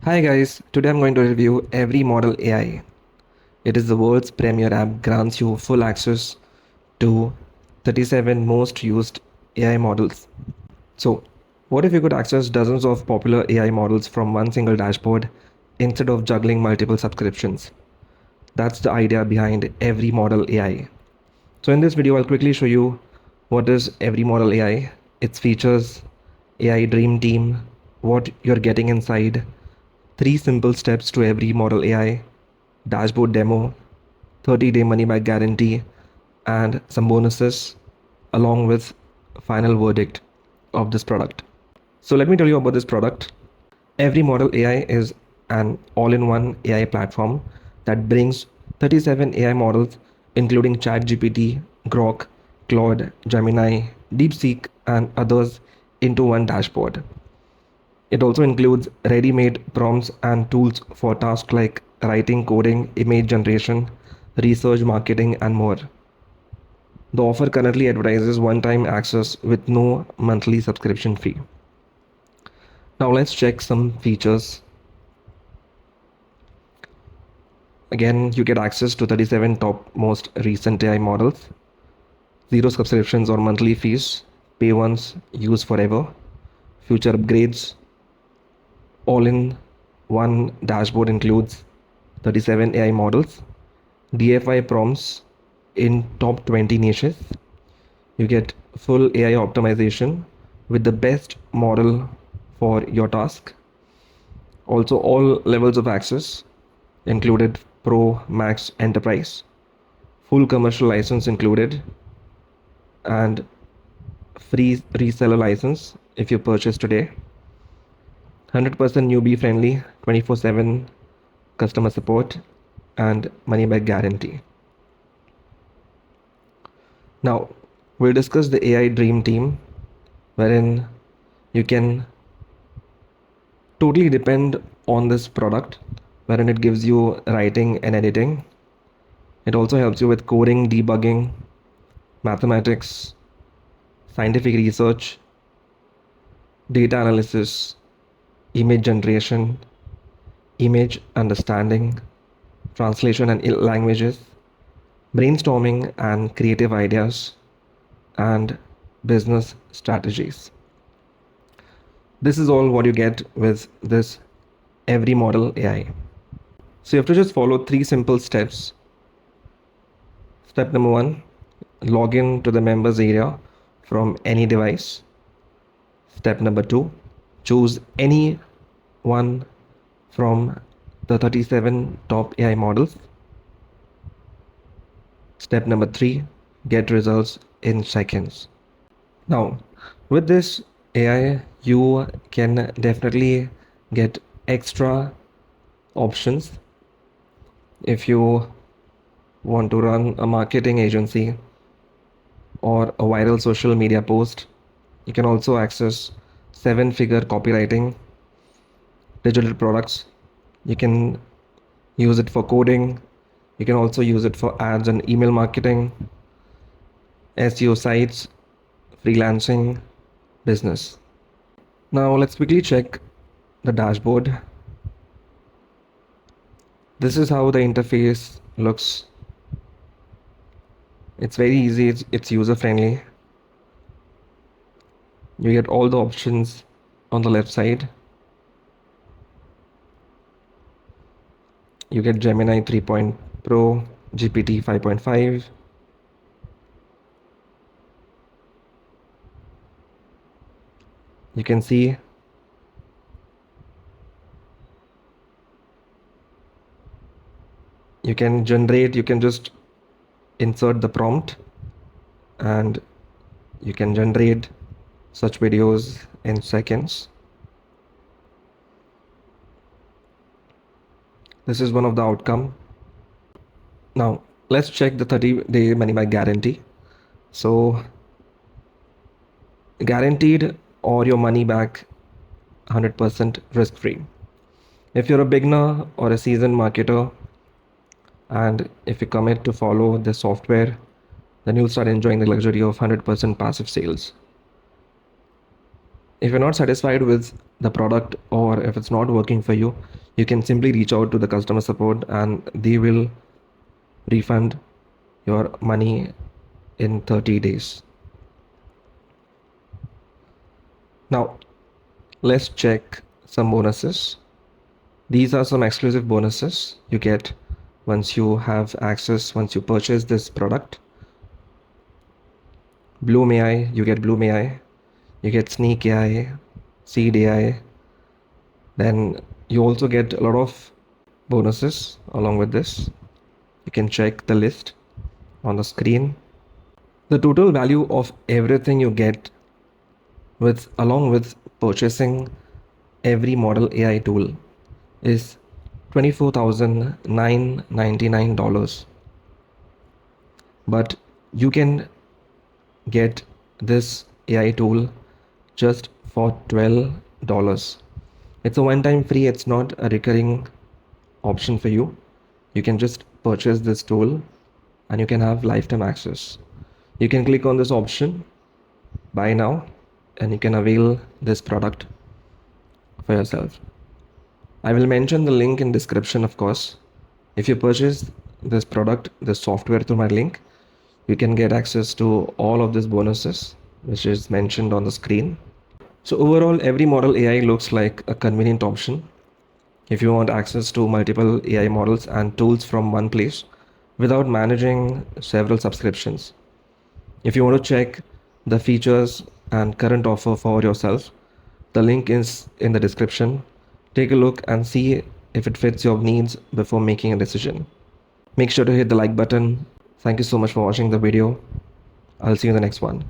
Hi guys, today I'm going to review EveryModel AI. It is the world's premier app, grants you full access to 37 most used AI models. So, what if you could access dozens of popular AI models from one single dashboard instead of juggling multiple subscriptions? That's the idea behind EveryModel AI. So in this video, I'll quickly show you what is EveryModel AI, its features, AI Dream Team, what you're getting inside, 3 simple steps to every model AI, dashboard demo, 30-day money back guarantee, and some bonuses along with final verdict of this product. So let me tell you about this product. EveryModel AI is an all-in-one AI platform that brings 37 AI models including ChatGPT, Grok, Claude, Gemini, DeepSeek, and others into one dashboard. It also includes ready-made prompts and tools for tasks like writing, coding, image generation, research, marketing, and more. The offer currently advertises one-time access with no monthly subscription fee. Now let's check some features. Again, you get access to 37 top most recent AI models, zero subscriptions or monthly fees, pay once, use forever, future upgrades, all in one dashboard includes 37 AI models, DFI prompts in top 20 niches. You get full AI optimization with the best model for your task. Also, all levels of access included Pro, Max, Enterprise. Full commercial license included and free reseller license if you purchase today. 100% newbie friendly, 24/7 customer support and money back guarantee. Now, we'll discuss the AI Dream Team, wherein you can totally depend on this product, wherein it gives you writing and editing. It also helps you with coding, debugging, mathematics, scientific research, data analysis, image generation, image understanding, translation and languages, brainstorming and creative ideas, and business strategies. This is all what you get with this EveryModel AI. So you have to just follow 3 simple steps. Step number 1, log in to the members area from any device. Step number 2, choose any one from the 37 top AI models. Step number 3, get results in seconds. Now, with this AI, you can definitely get extra options. If you want to run a marketing agency or a viral social media post, you can also access 7-figure copywriting, digital products. You can use it for coding. You can also use it for ads and email marketing, SEO sites, freelancing, business. Now let's quickly check the dashboard. This is how the interface looks. It's very easy, it's user friendly. You get all the options on the left side. You get Gemini 3 Pro, GPT 5.5. You can see you can just insert the prompt and you can generate such videos in seconds. This is one of the outcome. Now let's check the 30-day money back guarantee. So guaranteed or your money back 100% risk free. If you're a beginner or a seasoned marketer, and if you commit to follow the software, then you'll start enjoying the luxury of 100% passive sales. If you're not satisfied with the product, or if it's not working for you, you can simply reach out to the customer support and they will refund your money in 30 days. Now, let's check some bonuses. These are some exclusive bonuses you get once you have access, once you purchase this product. Bloom AI, you get Bloom AI, you get Sneak AI, Seed AI. Then you also get a lot of bonuses along with this. You can check the list on the screen. The total value of everything you get along with purchasing EveryModel AI tool is $24,999. But you can get this AI tool just for $12. It's a one-time free, it's not a recurring option for you. You can just purchase this tool and you can have lifetime access. You can click on this option, buy now, and you can avail this product for yourself. I will mention the link in description, of course. If you purchase this product, this software through my link, you can get access to all of these bonuses, which is mentioned on the screen. So overall, EveryModel AI looks like a convenient option if you want access to multiple AI models and tools from one place without managing several subscriptions. If you want to check the features and current offer for yourself, the link is in the description. Take a look and see if it fits your needs before making a decision. Make sure to hit the like button. Thank you so much for watching the video. I'll see you in the next one.